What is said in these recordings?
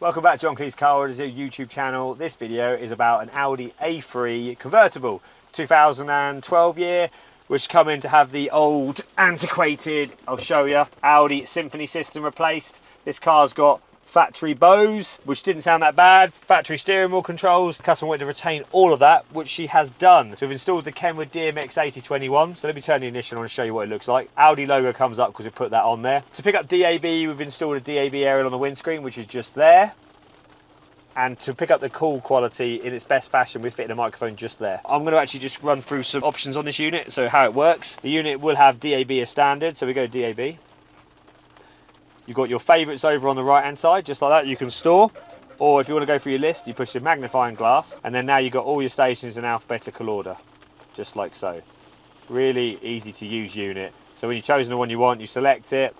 Welcome back to John Kleis Car YouTube channel. This video is about an Audi A3 convertible, 2012 year, which come in to have the old antiquated, I'll show you, Audi Symphony system replaced. This car's got factory Bose, which didn't sound that bad, factory steering wheel controls. The customer wanted to retain all of that, which she has done. So we've installed the KENWOOD DMX8021. So let me turn the ignition on and show you what it looks like. Audi logo comes up because we put that on there. To pick up DAB, we've installed a DAB aerial on the windscreen, which is just there. And to pick up the call quality in its best fashion, we've fitted a microphone just there. I'm going to actually just run through some options on this unit, so how it works. The unit will have DAB as standard, so we go DAB. You've got your favourites over on the right hand side, just like that, you can store. Or if you want to go through your list, you push the magnifying glass, and then now you've got all your stations in alphabetical order, just like so. Really easy to use unit. So when you've chosen the one you want, you select it,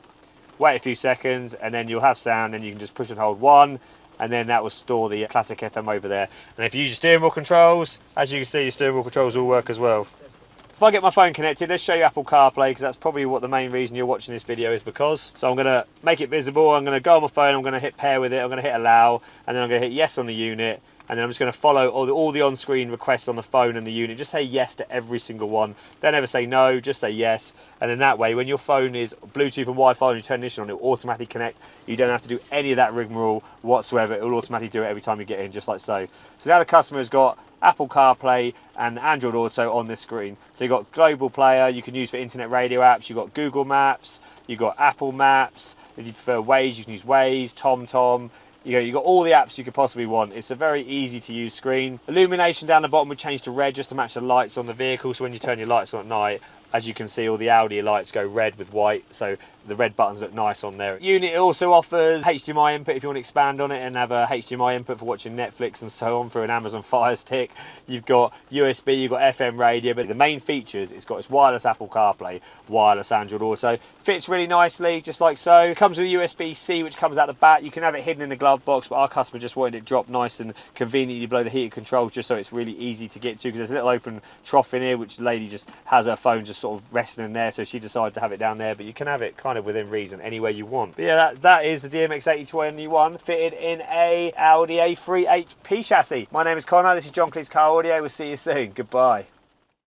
wait a few seconds, and then you'll have sound, and you can just push and hold one, and then that will store the classic FM over there. And if you use your steering wheel controls, as you can see, your steering wheel controls all work as well. If I get my phone connected, let's show you Apple CarPlay, because that's probably what the main reason you're watching this video is because. So I'm going to make it visible, I'm going to go on my phone, I'm going to hit pair with it, I'm going to hit allow, and then I'm going to hit yes on the unit, and then I'm just going to follow all the on-screen requests on the phone and the unit. Just say yes to every single one. Don't ever say no, just say yes. And then that way, when your phone is Bluetooth and Wi-Fi and you turn the ignition on, it will automatically connect. You don't have to do any of that rigmarole whatsoever. It will automatically do it every time you get in, just like so. So now the customer's got Apple CarPlay and Android Auto on this screen. So you've got Global Player, you can use for internet radio apps, you've got Google Maps, you've got Apple Maps. If you prefer Waze, you can use Waze, TomTom. You've got all the apps you could possibly want. It's a very easy to use screen. Illumination down the bottom would change to red just to match the lights on the vehicle. So when you turn your lights on at night, as you can see, all the Audi lights go red with white, so the red buttons look nice on there. Unit also offers HDMI input if you want to expand on it and have a HDMI input for watching Netflix and so on through an Amazon Fire Stick. You've got USB, you've got FM radio, but the main features, it's got its wireless Apple CarPlay, wireless Android Auto. Fits really nicely, just like so. It comes with a USB-C, which comes out the back. You can have it hidden in the glove box, but our customer just wanted it dropped nice and conveniently below the heated controls, just so it's really easy to get to, because there's a little open trough in here, which the lady just has her phone just sort of resting in there, so she decided to have it down there, but you can have it kind of within reason anywhere you want. But yeah, that is the DMX8021 fitted in a Audi A3 8P chassis. My name is Connor, this is John Kleis Car Audio. We'll see you soon. Goodbye.